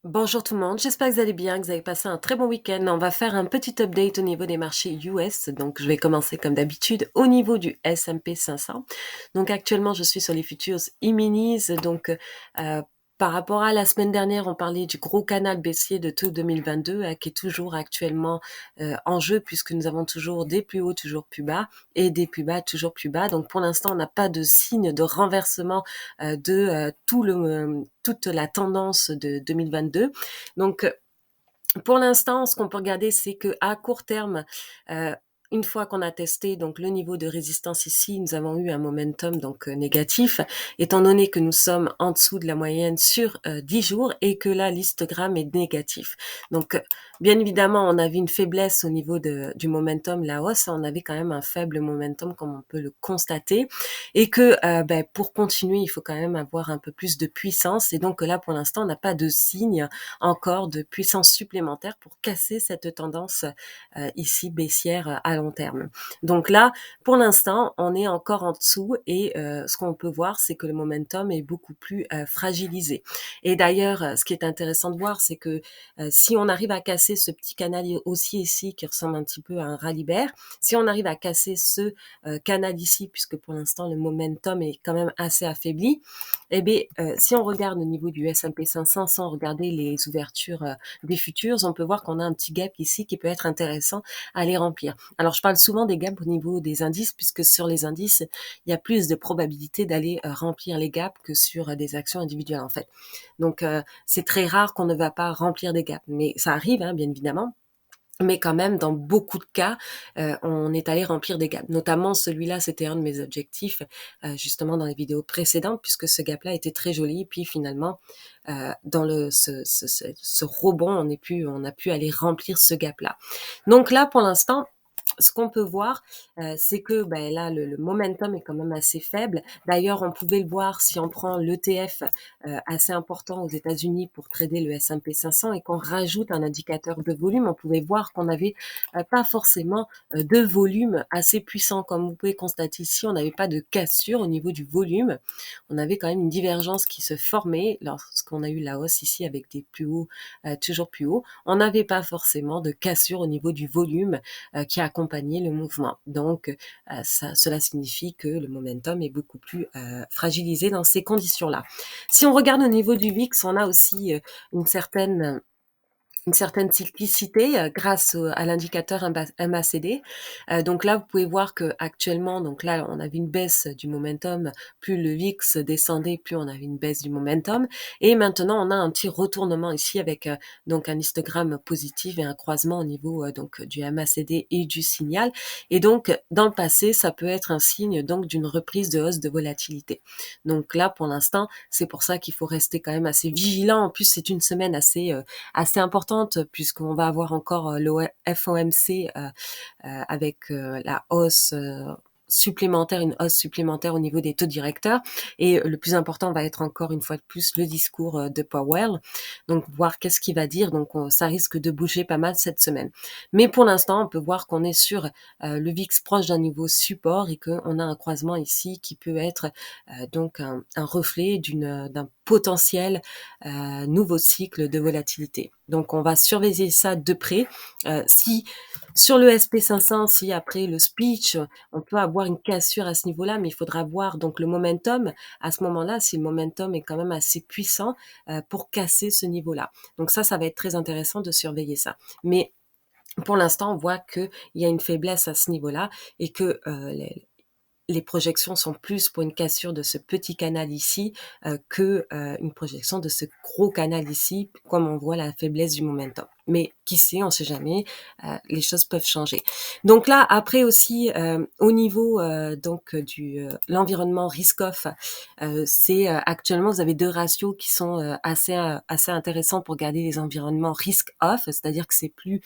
Bonjour tout le monde, j'espère que vous allez bien, que vous avez passé un très bon week-end. On va faire un petit update au niveau des marchés US. Donc, je vais commencer comme d'habitude au niveau du S&P 500. Donc, actuellement, je suis sur les futures E-minis. Donc, par rapport à la semaine dernière, on parlait du gros canal baissier de tout 2022 qui est toujours actuellement en jeu puisque nous avons toujours des plus hauts, toujours plus bas et des plus bas, toujours plus bas. Donc, pour l'instant, on n'a pas de signe de renversement de toute la tendance de 2022. Donc, pour l'instant, ce qu'on peut regarder, c'est que à court terme, euh, une fois qu'on a testé donc le niveau de résistance ici, nous avons eu un momentum donc négatif, étant donné que nous sommes en dessous de la moyenne sur 10 jours et que là l'histogramme est négatif. Donc bien évidemment, on avait une faiblesse au niveau du momentum, la hausse, on avait quand même un faible momentum comme on peut le constater et que pour continuer, il faut quand même avoir un peu plus de puissance et donc là pour l'instant, on n'a pas de signe encore de puissance supplémentaire pour casser cette tendance ici baissière à long terme. Donc là, pour l'instant, on est encore en dessous et ce qu'on peut voir, c'est que le momentum est beaucoup plus fragilisé. Et d'ailleurs, ce qui est intéressant de voir, c'est que si on arrive à casser ce petit canal haussier ici qui ressemble un petit peu à un rallye-bear, si on arrive à casser ce canal ici, puisque pour l'instant le momentum est quand même assez affaibli, eh bien, si on regarde au niveau du S&P 500 sans regarder les ouvertures des futurs, on peut voir qu'on a un petit gap ici qui peut être intéressant à les remplir. Alors, je parle souvent des gaps au niveau des indices, puisque sur les indices, il y a plus de probabilité d'aller remplir les gaps que sur des actions individuelles, en fait. Donc, c'est très rare qu'on ne va pas remplir des gaps, mais ça arrive, hein, bien évidemment. Mais quand même, dans beaucoup de cas, on est allé remplir des gaps. Notamment, celui-là, c'était un de mes objectifs, justement dans les vidéos précédentes, puisque ce gap-là était très joli. Puis finalement, dans ce rebond, on a pu aller remplir ce gap-là. Donc là, pour l'instant, ce qu'on peut voir, c'est que là, le momentum est quand même assez faible. D'ailleurs, on pouvait le voir si on prend l'ETF assez important aux États-Unis pour trader le S&P 500 et qu'on rajoute un indicateur de volume, on pouvait voir qu'on n'avait pas forcément de volume assez puissant. Comme vous pouvez constater ici, on n'avait pas de cassure au niveau du volume. On avait quand même une divergence qui se formait lorsqu'on a eu la hausse ici avec des plus hauts, toujours plus hauts. On n'avait pas forcément de cassure au niveau du volume qui accompagnait le mouvement. Donc, cela signifie que le momentum est beaucoup plus fragilisé dans ces conditions-là. Si on regarde au niveau du VIX, on a aussi une certaine une certaine cyclicité grâce à l'indicateur MACD. Donc là, vous pouvez voir que actuellement, donc là, on avait une baisse du momentum. Plus le VIX descendait, plus on avait une baisse du momentum. Et maintenant, on a un petit retournement ici avec donc un histogramme positif et un croisement au niveau donc du MACD et du signal. Et donc, dans le passé, ça peut être un signe donc d'une reprise de hausse de volatilité. Donc là, pour l'instant, c'est pour ça qu'il faut rester quand même assez vigilant. En plus, c'est une semaine assez importante puisqu'on va avoir encore le FOMC avec la hausse supplémentaire, une hausse supplémentaire au niveau des taux directeurs. Et le plus important va être encore une fois de plus le discours de Powell. Donc voir qu'est-ce qu'il va dire. Donc ça risque de bouger pas mal cette semaine. Mais pour l'instant, on peut voir qu'on est sur le VIX proche d'un niveau support et qu'on a un croisement ici qui peut être donc un reflet d'un potentiel nouveau cycle de volatilité. Donc on va surveiller ça de près. Si sur le SP500, si après le speech, on peut avoir une cassure à ce niveau-là, mais il faudra voir donc le momentum à ce moment-là, si le momentum est quand même assez puissant pour casser ce niveau-là. Donc ça va être très intéressant de surveiller ça. Mais pour l'instant, on voit qu'il y a une faiblesse à ce niveau-là et que les projections sont plus pour une cassure de ce petit canal ici que une projection de ce gros canal ici, comme on voit la faiblesse du momentum. Mais qui sait, on ne sait jamais, les choses peuvent changer. Donc là, après aussi, au niveau donc du l'environnement risk-off, c'est actuellement vous avez deux ratios qui sont assez intéressants pour garder les environnements risk-off, c'est-à-dire que c'est plus,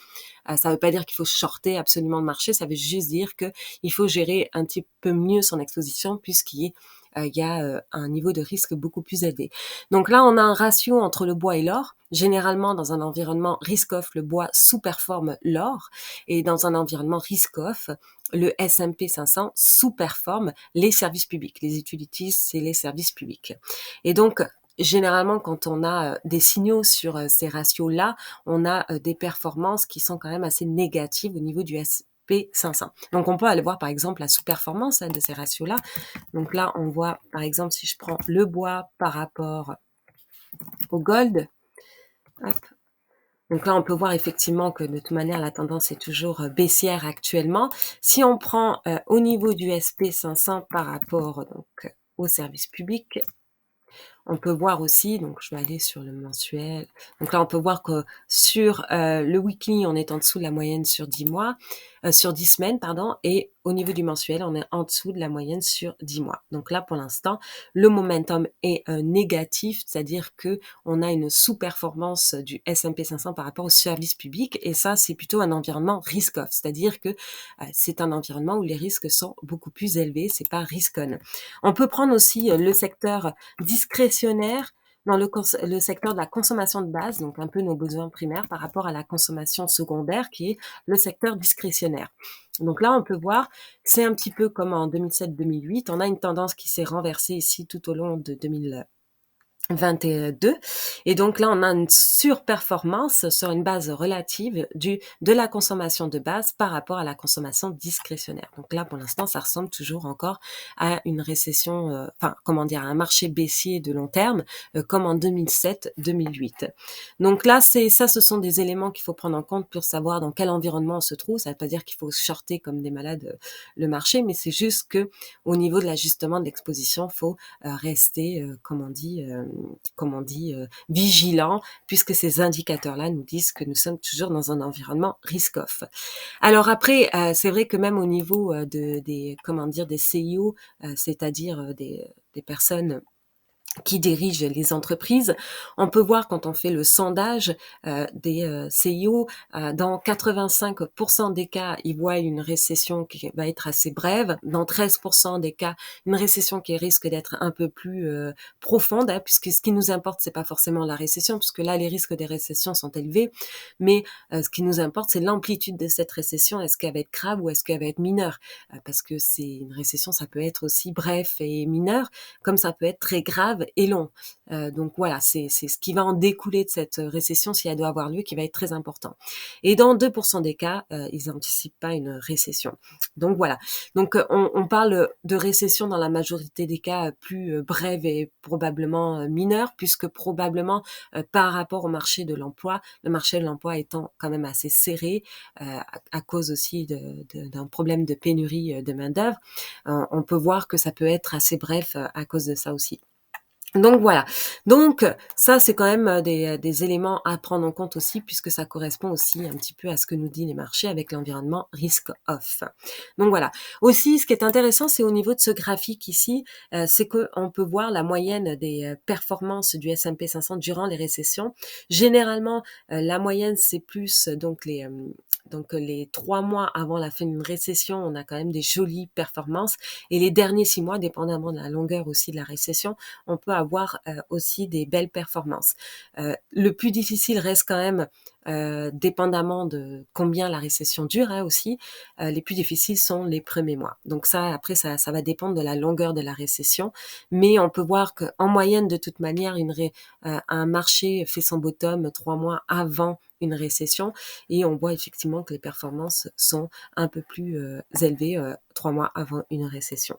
ça ne veut pas dire qu'il faut shorter absolument le marché, ça veut juste dire que il faut gérer un petit peu mieux son exposition puisqu'il y a un niveau de risque beaucoup plus élevé. Donc là, on a un ratio entre le bois et l'or. Généralement, dans un environnement risk-off, le bois sous-performe l'or et dans un environnement risk-off, le S&P 500 sous-performe les services publics. Les utilities, c'est les services publics. Et donc, généralement, quand on a, des signaux sur, ces ratios-là, on a, des performances qui sont quand même assez négatives au niveau du SP 500. Donc on peut aller voir, par exemple, la sous-performance, hein, de ces ratios-là. Donc là, on voit, par exemple, si je prends le bois par rapport au gold, hop, donc là, on peut voir effectivement que de toute manière, la tendance est toujours, baissière actuellement. Si on prend, au niveau du SP 500 par rapport donc, au service public, on peut voir aussi, donc je vais aller sur le mensuel. Donc là, on peut voir que sur le weekly, on est en dessous de la moyenne sur 10 mois, sur 10 semaines, pardon, et au niveau du mensuel, on est en dessous de la moyenne sur 10 mois. Donc là, pour l'instant, le momentum est négatif, c'est-à-dire que on a une sous-performance du S&P 500 par rapport au service public, et ça, c'est plutôt un environnement risk-off, c'est-à-dire que c'est un environnement où les risques sont beaucoup plus élevés, c'est pas risk-on. On peut prendre aussi le secteur discrétionnaire dans le secteur de la consommation de base, donc un peu nos besoins primaires par rapport à la consommation secondaire qui est le secteur discrétionnaire. Donc là, on peut voir, c'est un petit peu comme en 2007-2008, on a une tendance qui s'est renversée ici tout au long de 2022. Et donc là, on a une surperformance sur une base relative de la consommation de base par rapport à la consommation discrétionnaire. Donc là, pour l'instant, ça ressemble toujours encore à une récession, enfin, comment dire, à un marché baissier de long terme, comme en 2007-2008. Donc là, ce sont des éléments qu'il faut prendre en compte pour savoir dans quel environnement on se trouve. Ça ne veut pas dire qu'il faut shorter comme des malades le marché, mais c'est juste que au niveau de l'ajustement de l'exposition, faut rester, comme on dit, vigilant, puisque ces indicateurs-là nous disent que nous sommes toujours dans un environnement risk-off. Alors après, c'est vrai que même au niveau des CIO, c'est-à-dire des personnes qui dirigent les entreprises, on peut voir quand on fait le sondage des CIO, dans 85% des cas, ils voient une récession qui va être assez brève. Dans 13% des cas, une récession qui risque d'être un peu plus profonde, hein, puisque ce qui nous importe, c'est pas forcément la récession, puisque là, les risques des récessions sont élevés, mais ce qui nous importe, c'est l'amplitude de cette récession. Est-ce qu'elle va être grave ou est-ce qu'elle va être mineure? Parce que c'est une récession, ça peut être aussi bref et mineur, comme ça peut être très grave et long. Donc voilà, c'est ce qui va en découler de cette récession, si elle doit avoir lieu, qui va être très important. Et dans 2% des cas, ils n'anticipent pas une récession. Donc voilà. Donc on parle de récession dans la majorité des cas plus brève et probablement mineure, puisque probablement par rapport au marché de l'emploi, le marché de l'emploi étant quand même assez serré à cause aussi d'un problème de pénurie de main-d'œuvre, on peut voir que ça peut être assez bref à cause de ça aussi. Donc voilà. Donc ça, c'est quand même des éléments à prendre en compte aussi, puisque ça correspond aussi un petit peu à ce que nous dit les marchés avec l'environnement risk-off. Donc voilà. Aussi, ce qui est intéressant, c'est au niveau de ce graphique ici, c'est qu'on peut voir la moyenne des performances du S&P 500 durant les récessions. Généralement, la moyenne, c'est plus donc les 3 mois avant la fin d'une récession, on a quand même des jolies performances. Et les derniers 6 mois, dépendamment de la longueur aussi de la récession, on peut avoir aussi des belles performances. Le plus difficile reste quand même, dépendamment de combien la récession dure hein, aussi, les plus difficiles sont les premiers mois. Donc ça, après, ça va dépendre de la longueur de la récession, mais on peut voir qu'en moyenne, de toute manière, un marché fait son bottom 3 mois avant une récession et on voit effectivement que les performances sont un peu plus élevées 3 mois avant une récession.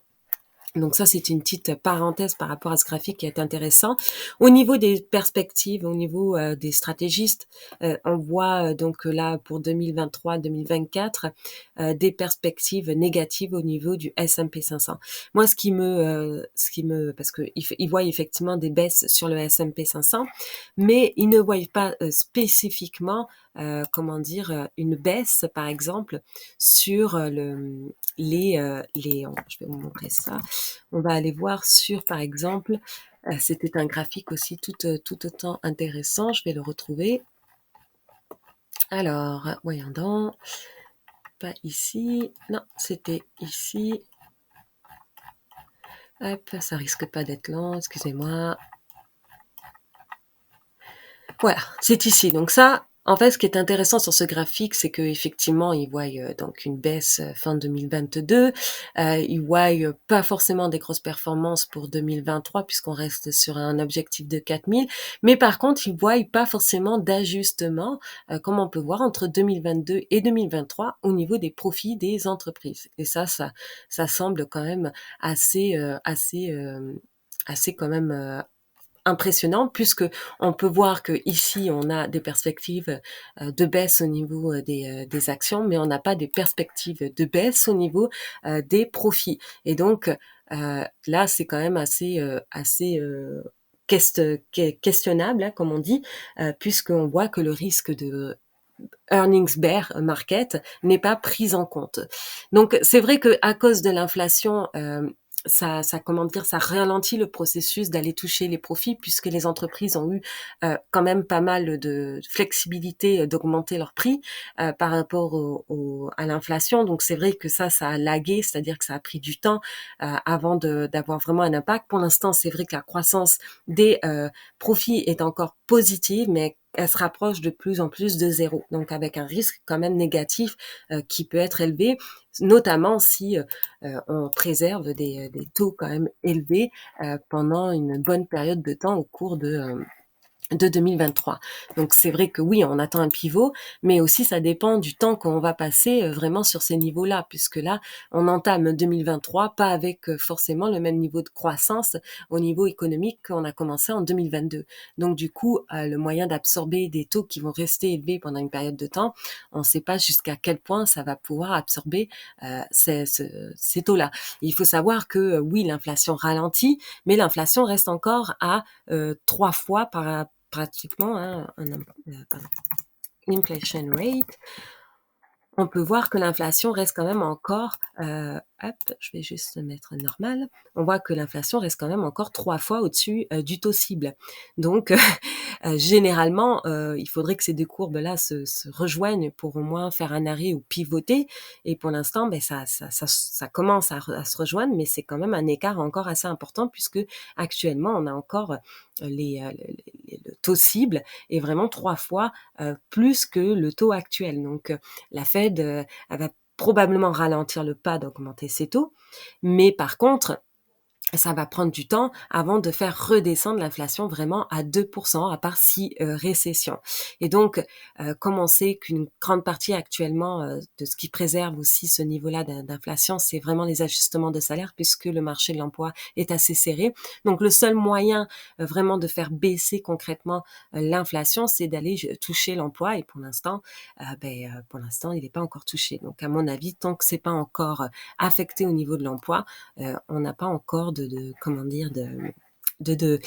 Donc ça, c'est une petite parenthèse par rapport à ce graphique qui est intéressant. Au niveau des perspectives, au niveau des stratégistes, on voit donc là pour 2023-2024 des perspectives négatives au niveau du S&P 500. Moi, parce que ils voient effectivement des baisses sur le S&P 500, mais ils ne voient pas spécifiquement, comment dire, une baisse, par exemple, sur je vais vous montrer ça. On va aller voir sur, par exemple, c'était un graphique aussi tout autant intéressant. Je vais le retrouver. Alors, voyons donc. Pas ici. Non, c'était ici. Hop, ça risque pas d'être lent, excusez-moi. Voilà, c'est ici. Donc ça, En fait, ce qui est intéressant sur ce graphique, c'est qu'effectivement, ils voient, donc une baisse, fin 2022. Ils voient, pas forcément des grosses performances pour 2023 puisqu'on reste sur un objectif de 4 000. Mais par contre, ils voient pas forcément d'ajustement, comme on peut voir entre 2022 et 2023 au niveau des profits des entreprises. Et ça semble quand même assez, assez quand même, impressionnant puisque on peut voir que ici on a des perspectives de baisse au niveau des actions, mais on n'a pas des perspectives de baisse au niveau des profits. Et donc là, c'est quand même assez questionnable, hein, comme on dit, puisqu'on voit que le risque de earnings bear market n'est pas prise en compte. Donc c'est vrai que à cause de l'inflation, ça comment dire, ça ralentit le processus d'aller toucher les profits puisque les entreprises ont eu quand même pas mal de flexibilité d'augmenter leurs prix par rapport à l'inflation. Donc c'est vrai que ça a lagué, c'est-à-dire que ça a pris du temps avant d'avoir vraiment un impact. Pour l'instant, c'est vrai que la croissance des profits est encore positive, mais elle se rapproche de plus en plus de zéro, donc avec un risque quand même négatif qui peut être élevé, notamment si on préserve des taux quand même élevés pendant une bonne période de temps au cours de 2023. Donc c'est vrai que oui, on attend un pivot, mais aussi ça dépend du temps qu'on va passer vraiment sur ces niveaux-là, puisque là, on entame 2023 pas avec forcément le même niveau de croissance au niveau économique qu'on a commencé en 2022. Donc du coup, le moyen d'absorber des taux qui vont rester élevés pendant une période de temps, on ne sait pas jusqu'à quel point ça va pouvoir absorber ces taux-là. Il faut savoir que oui, l'inflation ralentit, mais l'inflation reste encore à 3 fois pratiquement, hein, inflation rate, on peut voir que l'inflation reste quand même encore, hop, je vais juste le mettre normal. On voit que l'inflation reste quand même encore 3 fois au-dessus du taux cible. Donc, généralement, il faudrait que ces deux courbes-là se rejoignent pour au moins faire un arrêt ou pivoter. Et pour l'instant, ben, ça commence à se rejoindre, mais c'est quand même un écart encore assez important puisque actuellement, on a encore le taux cible est vraiment 3 fois plus que le taux actuel. Donc, la Fed, elle va probablement ralentir le pas d'augmenter ses taux, mais par contre, ça va prendre du temps avant de faire redescendre l'inflation vraiment à 2%, à part si récession. Et donc, comme on sait qu'une grande partie actuellement de ce qui préserve aussi ce niveau-là d'inflation, c'est vraiment les ajustements de salaire, puisque le marché de l'emploi est assez serré. Donc, le seul moyen vraiment de faire baisser concrètement l'inflation, c'est d'aller toucher l'emploi. Et pour l'instant, il n'est pas encore touché. Donc, à mon avis, tant que c'est pas encore affecté au niveau de l'emploi, on n'a pas encore comment dire de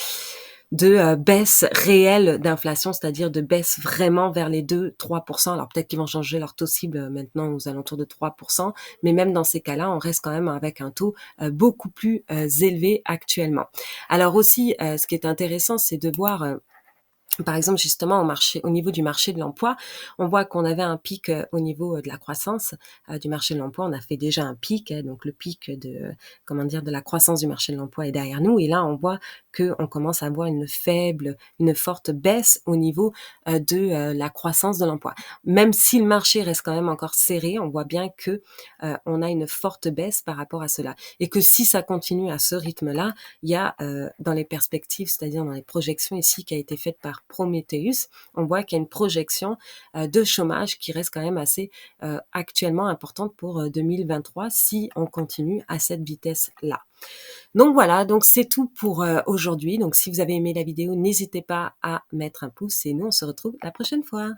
baisse réelle d'inflation, c'est-à-dire de baisse vraiment vers les 2-3%. Alors peut-être qu'ils vont changer leur taux cible maintenant aux alentours de 3%, mais même dans ces cas-là, on reste quand même avec un taux beaucoup plus élevé actuellement. Alors aussi, ce qui est intéressant, c'est de voir par exemple, justement, au niveau du marché de l'emploi, on voit qu'on avait un pic au niveau de la croissance du marché de l'emploi. On a fait déjà un pic, donc le pic comment dire, de la croissance du marché de l'emploi est derrière nous. Et là, on voit qu'on commence à avoir une forte baisse au niveau de la croissance de l'emploi. Même si le marché reste quand même encore serré, on voit bien que on a une forte baisse par rapport à cela. Et que si ça continue à ce rythme-là, il y a dans les perspectives, c'est-à-dire dans les projections ici qui a été faite par Prometheus, on voit qu'il y a une projection de chômage qui reste quand même assez actuellement importante pour 2023 si on continue à cette vitesse-là. Donc voilà, donc c'est tout pour aujourd'hui. Donc si vous avez aimé la vidéo, n'hésitez pas à mettre un pouce et nous on se retrouve la prochaine fois.